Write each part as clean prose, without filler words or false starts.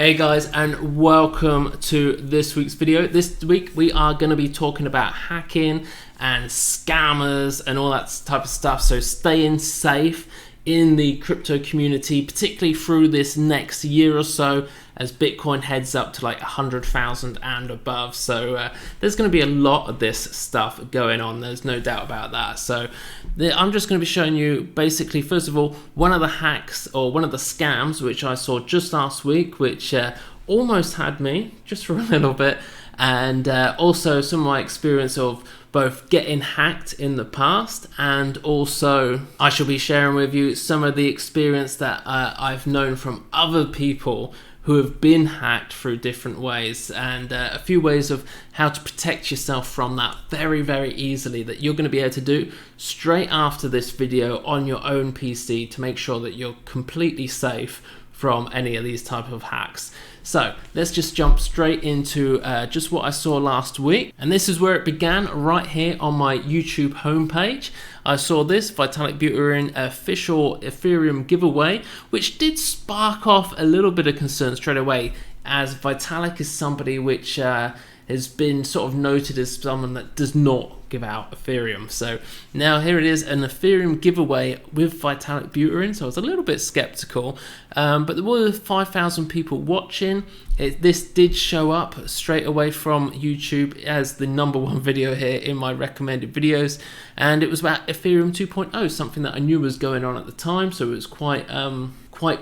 Hey guys, and welcome to this week's video. This week we are going to be talking about hacking and scammers and all that type of stuff. So staying safe in the crypto community, particularly through this next year or so as Bitcoin heads up to like 100,000 and above. So there's going to be a lot of this stuff going on. There's no doubt about that. So I'm just going to be showing you basically, first of all, one of the hacks or one of the scams which I saw just last week, which almost had me just for a little bit, and also some of my experience of both getting hacked in the past, and also I shall be sharing with you some of the experience that I've known from other people who have been hacked through different ways, and a few ways of how to protect yourself from that very, very easily, that you're going to be able to do straight after this video on your own PC to make sure that you're completely safe from any of these type of hacks. So let's just jump straight into just what I saw last week, and this is where it began, right here on my YouTube homepage. I saw this Vitalik Buterin official Ethereum giveaway, which did spark off a little bit of concern straight away, as Vitalik is somebody which has been sort of noted as someone that does not give out Ethereum. So now here it is, an Ethereum giveaway with Vitalik Buterin. So I was a little bit skeptical, but there were 5,000 people watching. This did show up straight away from YouTube as the #1 video here in my recommended videos, and it was about Ethereum 2.0, something that I knew was going on at the time, so it was quite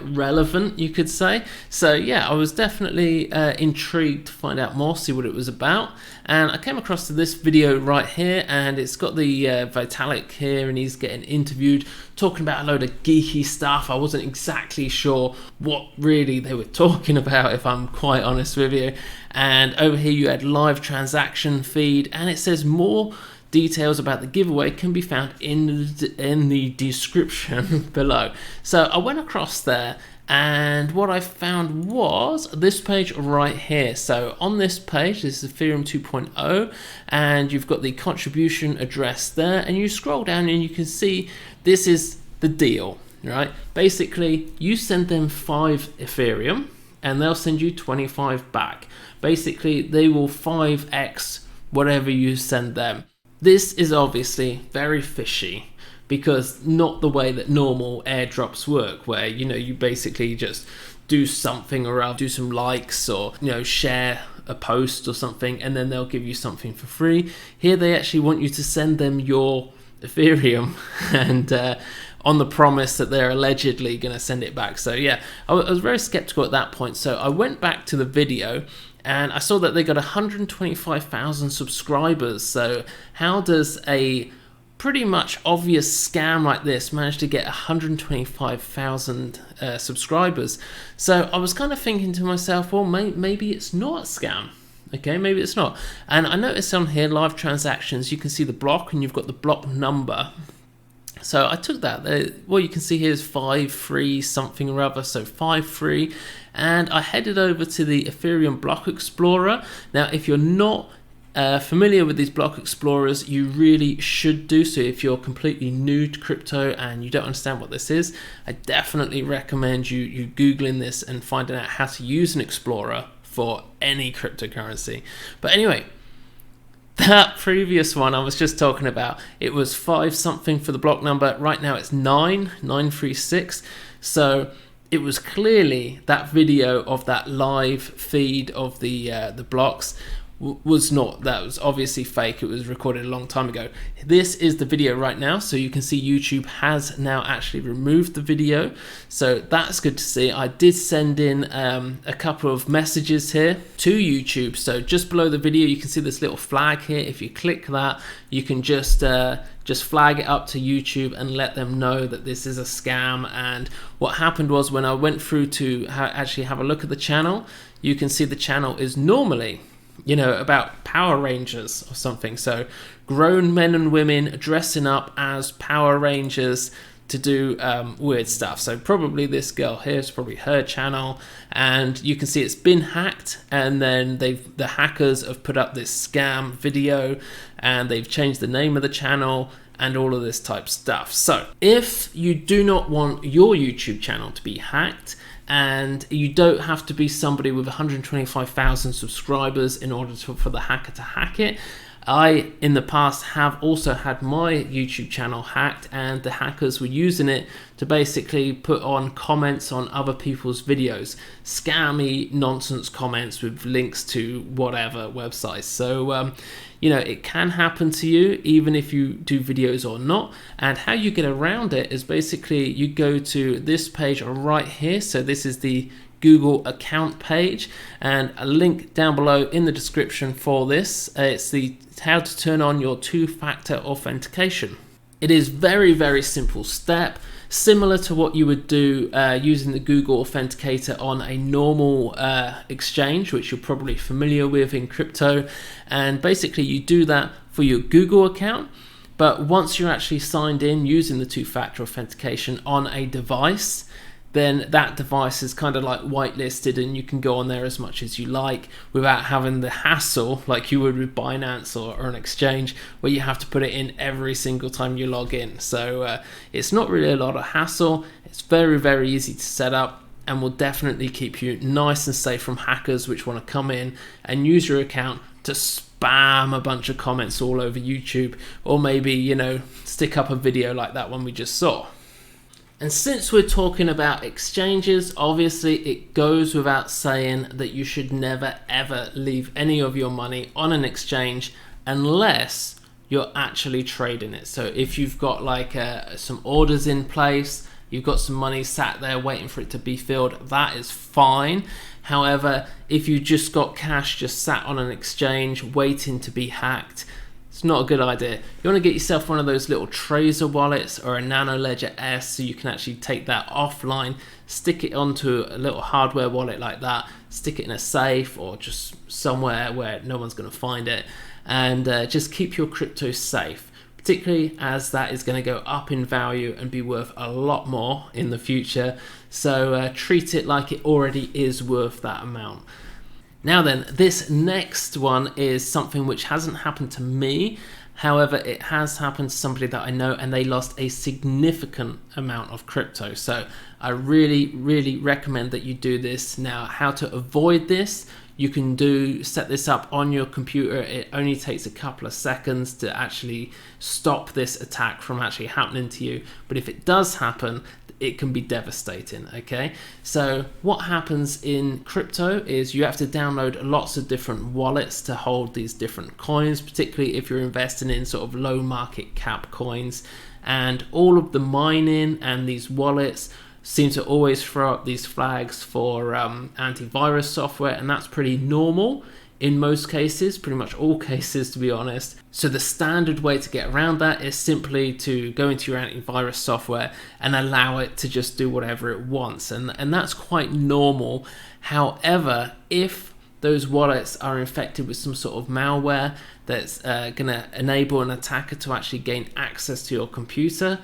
relevant, you could say. So yeah, I was definitely intrigued to find out more, see what it was about, and I came across to this video right here, and it's got the Vitalik here, and he's getting interviewed talking about a load of geeky stuff. I wasn't exactly sure what really they were talking about, if I'm quite honest with you. And over here you had live transaction feed, and it says more details about the giveaway can be found in the description below. So I went across there, and what I found was this page right here. So on this page, this is Ethereum 2.0, and you've got the contribution address there, and you scroll down and you can see this is the deal, right? Basically, you send them 5 Ethereum and they'll send you 25 back. Basically, they will 5x whatever you send them. This is obviously very fishy, because not the way that normal airdrops work, where you basically just do something, or I'll do some likes, or share a post or something, and then they'll give you something for free. Here they actually want you to send them your Ethereum, and on the promise that they're allegedly going to send it back. So yeah, I was very skeptical at that point. So I went back to the video, and I saw that they got 125,000 subscribers. So how does a pretty much obvious scam like this manage to get 125,000 subscribers? So I was kind of thinking to myself, well, maybe it's not a scam. Okay, maybe it's not. And I noticed on here, live transactions, you can see the block, and you've got the block number. So I took that. What you can see here is 5.3 something or other, so 5.3, and I headed over to the Ethereum Block Explorer. Now, if you're not familiar with these block explorers, you really should do so. If you're completely new to crypto and you don't understand what this is, I definitely recommend you Googling this and finding out how to use an explorer for any cryptocurrency. But anyway, that previous one I was just talking about, it was 5 something for the block number. Right now it's 936. So it was clearly that video of that live feed of the blocks was not, that was obviously fake. It was recorded a long time ago. This is the video right now, so you can see YouTube has now actually removed the video, so that's good to see. I did send in a couple of messages here to YouTube. So just below the video you can see this little flag here. If you click that, you can just flag it up to YouTube and let them know that this is a scam. And what happened was, when I went through to actually have a look at the channel, you can see the channel is normally about Power Rangers or something. So grown men and women dressing up as Power Rangers to do weird stuff. So probably this girl here is probably her channel, and you can see it's been hacked, and then the hackers have put up this scam video, and they've changed the name of the channel and all of this type stuff. So if you do not want your YouTube channel to be hacked, and you don't have to be somebody with 125,000 subscribers in order for the hacker to hack it. I, in the past, have also had my YouTube channel hacked, and the hackers were using it to basically put on comments on other people's videos, scammy nonsense comments with links to whatever websites. So you know, it can happen to you even if you do videos or not. And how you get around it is basically you go to this page right here. So this is the Google account page, and a link down below in the description for this. It's the how to turn on your two-factor authentication. It is very simple step, similar to what you would do using the Google Authenticator on a normal exchange, which you're probably familiar with in crypto. And basically you do that for your Google account, but once you're actually signed in using the two-factor authentication on a device, then that device is kind of like whitelisted, and you can go on there as much as you like without having the hassle like you would with Binance or an exchange where you have to put it in every single time you log in. So it's not really a lot of hassle. It's very easy to set up, and will definitely keep you nice and safe from hackers which want to come in and use your account to spam a bunch of comments all over YouTube, or maybe, you know, stick up a video like that one we just saw. And since we're talking about exchanges, obviously it goes without saying that you should never ever leave any of your money on an exchange unless you're actually trading it. So if you've got like some orders in place, you've got some money sat there waiting for it to be filled, that is fine. However, if you just got cash just sat on an exchange waiting to be hacked, it's not a good idea. You want to get yourself one of those little Trezor wallets or a Nano Ledger S, so you can actually take that offline, stick it onto a little hardware wallet like that, stick it in a safe or just somewhere where no one's going to find it, and just keep your crypto safe, particularly as that is going to go up in value and be worth a lot more in the future. So treat it like it already is worth that amount. Now then, this next one is something which hasn't happened to me. However, it has happened to somebody that I know, and they lost a significant amount of crypto. So I really recommend that you do this. Now, how to avoid this? You can set this up on your computer. It only takes a couple of seconds to actually stop this attack from actually happening to you. But if it does happen, it can be devastating. Okay, so what happens in crypto is you have to download lots of different wallets to hold these different coins, particularly if you're investing in sort of low market cap coins. And all of the mining and these wallets seem to always throw up these flags for antivirus software, and that's pretty normal in most cases, pretty much all cases to be honest. So the standard way to get around that is simply to go into your antivirus software and allow it to just do whatever it wants, and that's quite normal. However, if those wallets are infected with some sort of malware that's going to enable an attacker to actually gain access to your computer,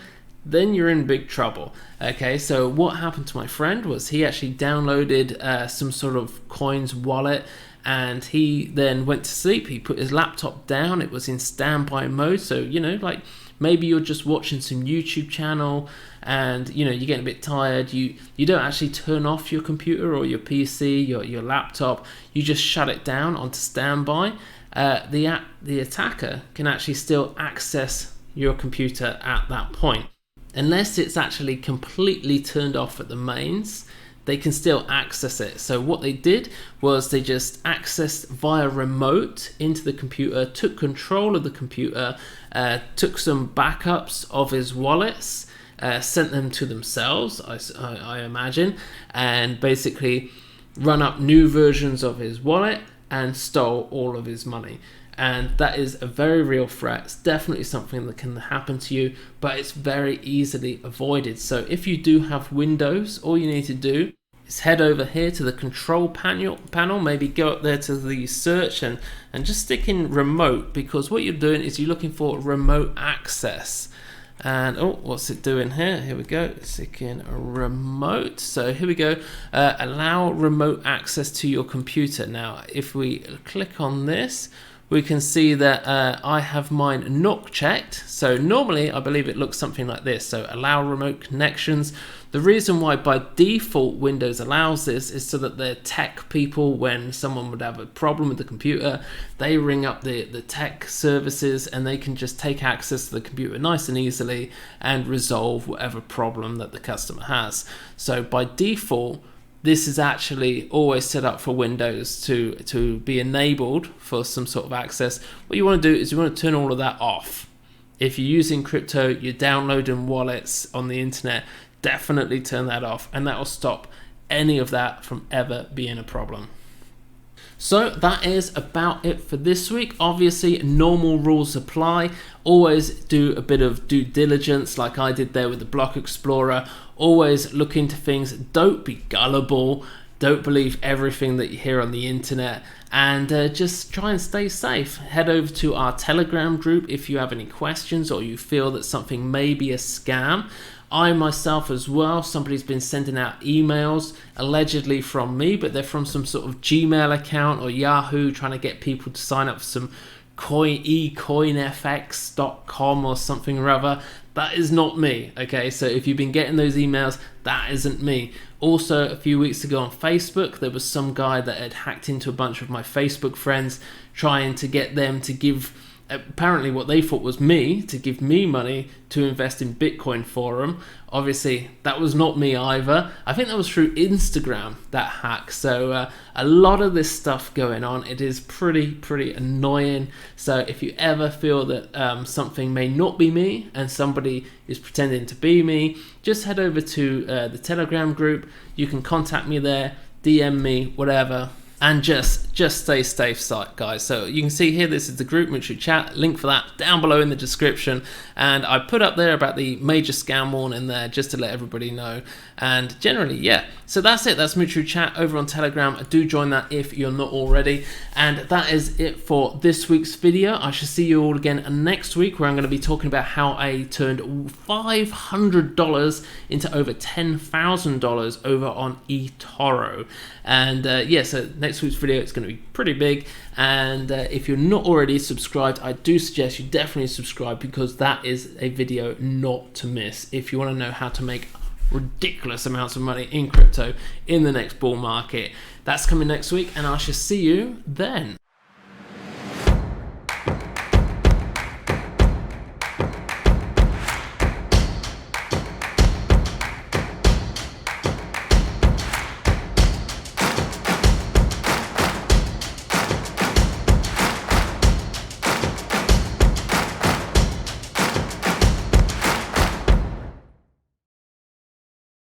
then you're in big trouble. Okay, so what happened to my friend was he actually downloaded some sort of coins wallet, and he then went to sleep. He put his laptop down, it was in standby mode. So, you know, like maybe you're just watching some YouTube channel and, you know, you're getting a bit tired. You don't actually turn off your computer or your PC, your laptop. You just shut it down onto standby. The attacker can actually still access your computer at that point. Unless it's actually completely turned off at the mains, they can still access it. So what they did was they just accessed via remote into the computer, took control of the computer, took some backups of his wallets, sent them to themselves, I imagine, and basically run up new versions of his wallet and stole all of his money. And that is a very real threat. It's definitely something that can happen to you, but it's very easily avoided. So if you do have Windows, all you need to do is head over here to the control panel, maybe go up there to the search and just stick in remote, because what you're doing is you're looking for remote access. And oh, what's it doing here? Here we go, stick in remote. So here we go, allow remote access to your computer. Now if we click on this, we can see that I have mine not checked. So normally I believe it looks something like this. So allow remote connections. The reason why by default Windows allows this is so that the tech people, when someone would have a problem with the computer, they ring up the tech services and they can just take access to the computer nice and easily and resolve whatever problem that the customer has. So by default, this is actually always set up for Windows to be enabled for some sort of access. What you want to do is you want to turn all of that off. If you're using crypto, you're downloading wallets on the internet, definitely turn that off, and that will stop any of that from ever being a problem. So that is about it for this week. Obviously, normal rules apply. Always do a bit of due diligence like I did there with the Block Explorer. Always look into things. Don't be gullible. Don't believe everything that you hear on the internet, and just try and stay safe. Head over to our Telegram group if you have any questions or you feel that something may be a scam. I myself as well, somebody's been sending out emails allegedly from me, but they're from some sort of Gmail account or Yahoo, trying to get people to sign up for some ecoinfx.com or something or other. That is not me, okay? So if you've been getting those emails, that isn't me. Also, a few weeks ago on Facebook, there was some guy that had hacked into a bunch of my Facebook friends, trying to get them to give apparently what they thought was me, to give me money to invest in Bitcoin for them. Obviously, that was not me either. I think that was through Instagram, that hack. So a lot of this stuff going on. It is pretty annoying. So if you ever feel that something may not be me and somebody is pretending to be me, just head over to the Telegram group. You can contact me there, DM me, whatever. And just stay safe, guys. So you can see here, this is the group Military Chat. Link for that down below in the description. And I put up there about the major scam warning there just to let everybody know. And generally, yeah. So that's it. That's Military Chat over on Telegram. Do join that if you're not already. And that is it for this week's video. I shall see you all again next week, where I'm going to be talking about how I turned $500 into over $10,000 over on eToro. And yeah, so next week's video is going to be pretty big. And if you're not already subscribed, I do suggest you definitely subscribe, because that is a video not to miss if you want to know how to make ridiculous amounts of money in crypto in the next bull market. That's coming next week, and I shall see you then.